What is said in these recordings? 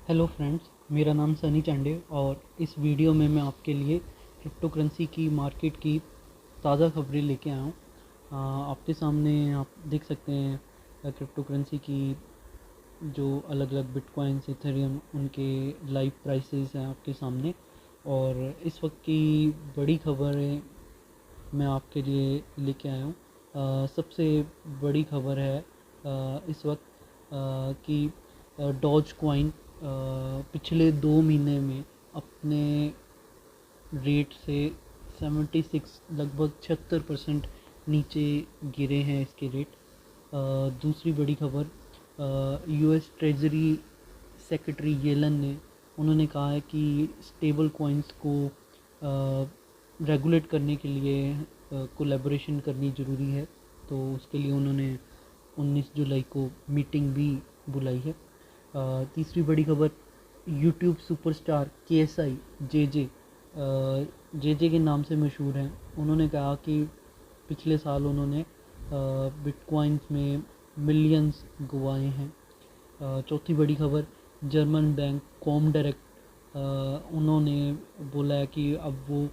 Hello friends, मेरा नाम सनी चांडे और इस वीडियो में मैं आपके लिए क्रिप्टो करेंसी की मार्केट की ताज़ा खबरें लेके आया हूँ। आपके सामने आप देख सकते हैं क्रिप्टो करेंसी की जो अलग अलग बिटकॉइंस, इथेरियम, उनके लाइव प्राइसेस हैं आपके सामने। और इस वक्त की बड़ी खबरें मैं आपके लिए लेके आया हूँ। सबसे बड़ी खबर है इस वक्त कि डॉज कॉइन पिछले 2 महीने में अपने रेट से 76 लगभग 76% नीचे गिरे हैं इसके रेट। दूसरी बड़ी खबर, यूएस ट्रेजरी सेक्रेटरी येलन ने उन्होंने कहा है कि स्टेबल कॉइन्स को रेगुलेट करने के लिए कोलैबोरेशन करनी ज़रूरी है। तो उसके लिए उन्होंने 19 जुलाई को मीटिंग भी बुलाई है। तीसरी बड़ी खबर, यूट्यूब सुपरस्टार KSI जे के नाम से मशहूर हैं। उन्होंने कहा कि पिछले साल उन्होंने बिटकॉइंस में मिलियंस गंवाए हैं। चौथी बड़ी खबर, जर्मन बैंक कॉमडायरेक्ट उन्होंने बोला है कि अब वो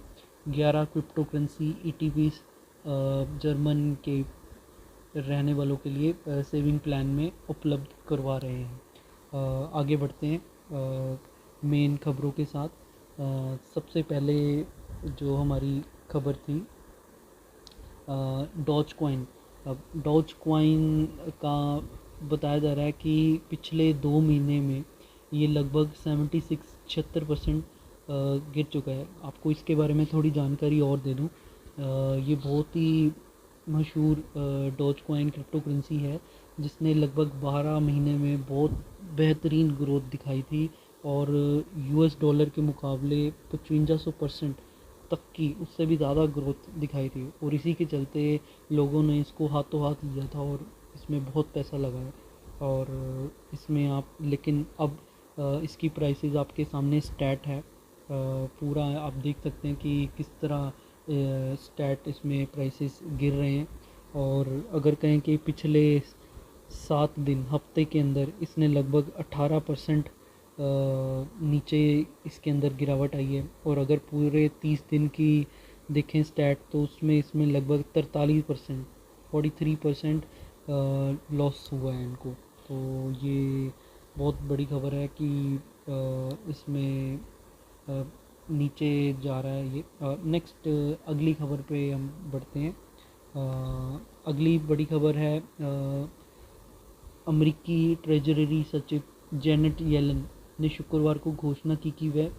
11 क्रिप्टो करेंसी ETPs जर्मन के रहने वालों के लिए सेविंग प्लान में उपलब्ध करवा रहे हैं। आगे बढ़ते हैं मेन खबरों के साथ। सबसे पहले जो हमारी खबर थी डॉज कॉइन। अब डॉज कॉइन का बताया जा रहा है कि पिछले 2 महीने में ये लगभग 76-76% गिर चुका है। आपको इसके बारे में थोड़ी जानकारी और दे दूँ। ये बहुत ही मशहूर डॉज कॉइन क्रिप्टो करेंसी है जिसने लगभग 12 महीने में बहुत बेहतरीन ग्रोथ दिखाई थी और US डॉलर के मुकाबले 5500% तक की, उससे भी ज़्यादा ग्रोथ दिखाई थी। और इसी के चलते लोगों ने इसको हाथों हाथ लिया था और इसमें बहुत पैसा लगाया। और इसमें आप लेकिन अब इसकी प्राइसेस आपके सामने स्टैट है। पूरा आप देख सकते हैं कि किस तरह स्टैट इसमें प्राइसेस गिर रहे हैं। और अगर कहें कि पिछले 7 दिन हफ्ते के अंदर इसने लगभग 18% नीचे इसके अंदर गिरावट आई है। और अगर पूरे 30 दिन की देखें स्टैट तो उसमें इसमें लगभग 43% 43% लॉस हुआ है इनको। तो ये बहुत बड़ी खबर है कि इसमें नीचे जा रहा है ये। नेक्स्ट अगली खबर पे हम बढ़ते हैं। अगली बड़ी खबर है अमेरिकी ट्रेजरी सचिव जेनेट येलन ने शुक्रवार को घोषणा की कि वह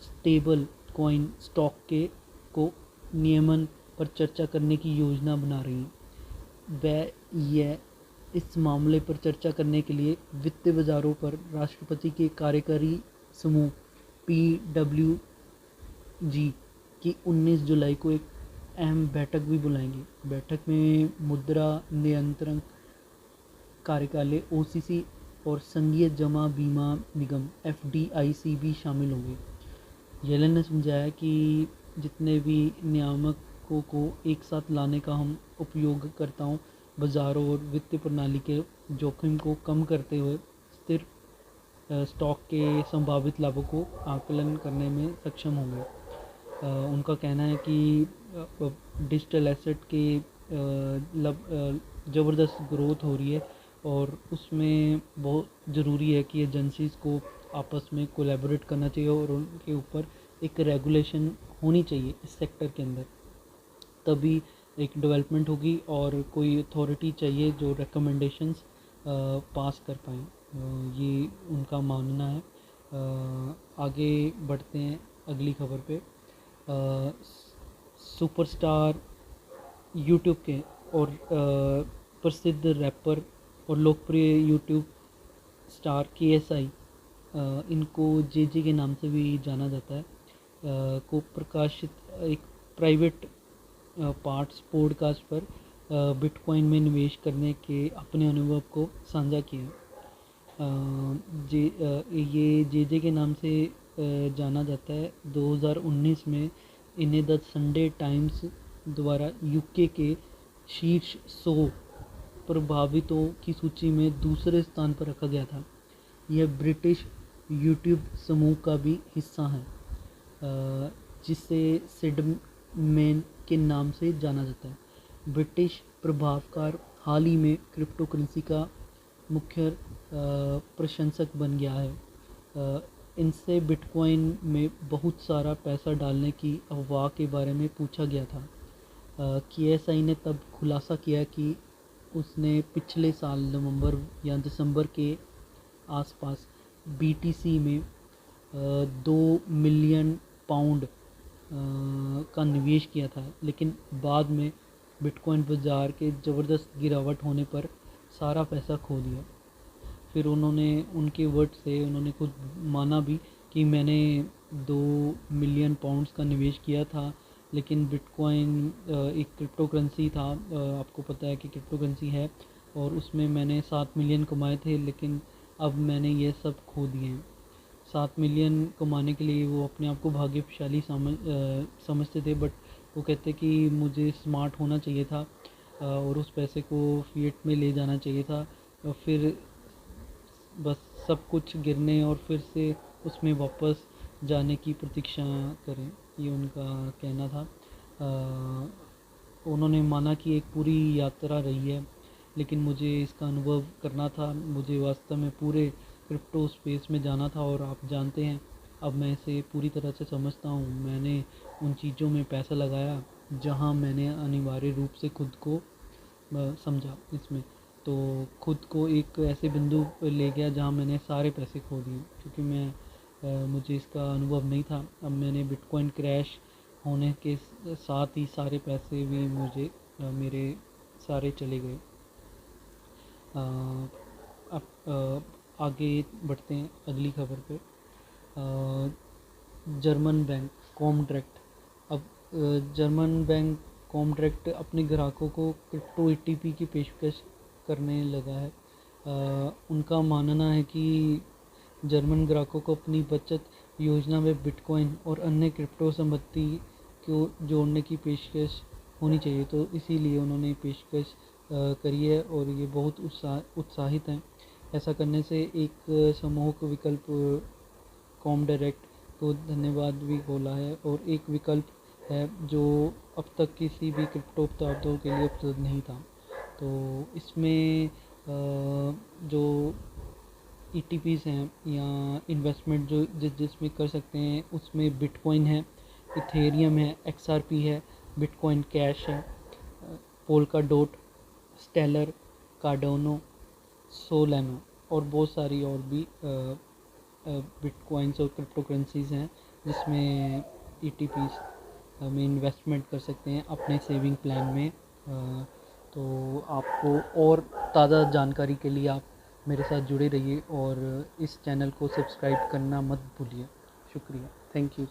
स्टेबल कॉइन स्टॉक के को नियमन पर चर्चा करने की योजना बना रही है। वह यह इस मामले पर चर्चा करने के लिए वित्तीय बाजारों पर राष्ट्रपति के कार्यकारी समूह PWG की 19 जुलाई को एक अहम बैठक भी बुलाएंगे। बैठक में मुद्रा नियंत्रण कार्यालय OCC और संघीय जमा बीमा निगम FDIC भी शामिल होंगे। येलन ने समझाया कि जितने भी नियामकों को एक साथ लाने का हम उपयोगकर्ताओं, बाज़ारों और वित्तीय प्रणाली के जोखिम को कम करते हुए स्थिर स्टॉक के संभावित लाभों को आकलन करने में सक्षम होंगे। उनका कहना है कि डिजिटल एसेट के ज़बरदस्त ग्रोथ हो रही है और उसमें बहुत ज़रूरी है कि एजेंसीज़ को आपस में कोलैबोरेट करना चाहिए और उनके ऊपर एक रेगुलेशन होनी चाहिए इस सेक्टर के अंदर। तभी एक डेवलपमेंट होगी और कोई अथॉरिटी चाहिए जो रिकमेंडेशंस पास कर पाएँ। ये उनका मानना है। आगे बढ़ते हैं अगली खबर पे। सुपरस्टार यूट्यूब के और प्रसिद्ध रैपर और लोकप्रिय यूट्यूब स्टार KSI, इनको JJ के नाम से भी जाना जाता है, को प्रकाशित एक प्राइवेट पार्ट्स पॉडकास्ट पर बिटकॉइन में निवेश करने के अपने अनुभव को साझा किया। ये JJ के नाम से जाना जाता है। 2019 में इन्हें द संडे टाइम्स द्वारा UK के शीर्ष 100 प्रभावितों की सूची में दूसरे स्थान पर रखा गया था। यह ब्रिटिश यूट्यूब समूह का भी हिस्सा हैं, जिसे सिडमैन के नाम से जाना जाता है। ब्रिटिश प्रभावकार हाल ही में क्रिप्टो करेंसी का मुख्य प्रशंसक बन गया है। इनसे बिटकॉइन में बहुत सारा पैसा डालने की अफवाह के बारे में पूछा गया था। KSI ने तब खुलासा किया कि उसने पिछले साल नवंबर या दिसंबर के आसपास BTC में 2 मिलियन पाउंड का निवेश किया था, लेकिन बाद में बिटकॉइन बाज़ार के ज़बरदस्त गिरावट होने पर सारा पैसा खो दिया। फिर उन्होंने उनके वर्ड से उन्होंने खुद माना भी कि मैंने 2 मिलियन पाउंड्स का निवेश किया था, लेकिन बिटकॉइन एक क्रिप्टो करेंसी था, आपको पता है कि क्रिप्टो करेंसी है, और उसमें मैंने 7 मिलियन कमाए थे, लेकिन अब मैंने ये सब खो दिए हैं। 7 मिलियन कमाने के लिए वो अपने आप को भाग्यशाली समझते थे, बट वो कहते कि मुझे स्मार्ट होना चाहिए था और उस पैसे को फिएट में ले जाना चाहिए था, और फिर बस सब कुछ गिरने और फिर से उसमें वापस जाने की प्रतीक्षा करें, ये उनका कहना था। उन्होंने माना कि एक पूरी यात्रा रही है, लेकिन मुझे इसका अनुभव करना था, मुझे वास्तव में पूरे क्रिप्टो स्पेस में जाना था, और आप जानते हैं अब मैं इसे पूरी तरह से समझता हूँ। मैंने उन चीज़ों में पैसा लगाया जहाँ मैंने अनिवार्य रूप से खुद को समझा इसमें, तो खुद को एक ऐसे बिंदु पर ले गया जहाँ मैंने सारे पैसे खो दिए, क्योंकि मुझे इसका अनुभव नहीं था। अब मैंने बिटकॉइन क्रैश होने के साथ ही सारे पैसे भी मेरे सारे चले गए। अब आगे बढ़ते हैं अगली खबर पे। German bank contract. अब जर्मन बैंक कॉमट्रैक्ट अपने ग्राहकों को क्रिप्टो ETP की पेशकश करने लगा है। उनका मानना है कि जर्मन ग्राहकों को अपनी बचत योजना में बिटकॉइन और अन्य क्रिप्टो संपत्ति को जोड़ने की पेशकश होनी चाहिए, तो इसीलिए उन्होंने पेशकश करी है, और ये बहुत उत्साहित हैं। ऐसा करने से एक समूह विकल्प कॉमडायरेक्ट को धन्यवाद भी बोला है, और एक विकल्प है जो अब तक किसी भी क्रिप्टो उत्पादों के लिए उपलब्ध नहीं था। तो इसमें जो ETPs हैं या इन्वेस्टमेंट जो जिसमें कर सकते हैं, उसमें बिटकॉइन है, इथेरियम है, XRP है, बिटकॉइन कैश है, पोल्का डॉट, स्टेलर, कार्डोनो, सोलाना और बहुत सारी और भी बिटकॉइंस और क्रिप्टो करेंसीज़ हैं, जिसमें ETPs में इन्वेस्टमेंट कर सकते हैं अपने सेविंग प्लान में। तो आपको और ताज़ा जानकारी के लिए आप मेरे साथ जुड़े रहिए, और इस चैनल को सब्सक्राइब करना मत भूलिए। शुक्रिया, थैंक यू।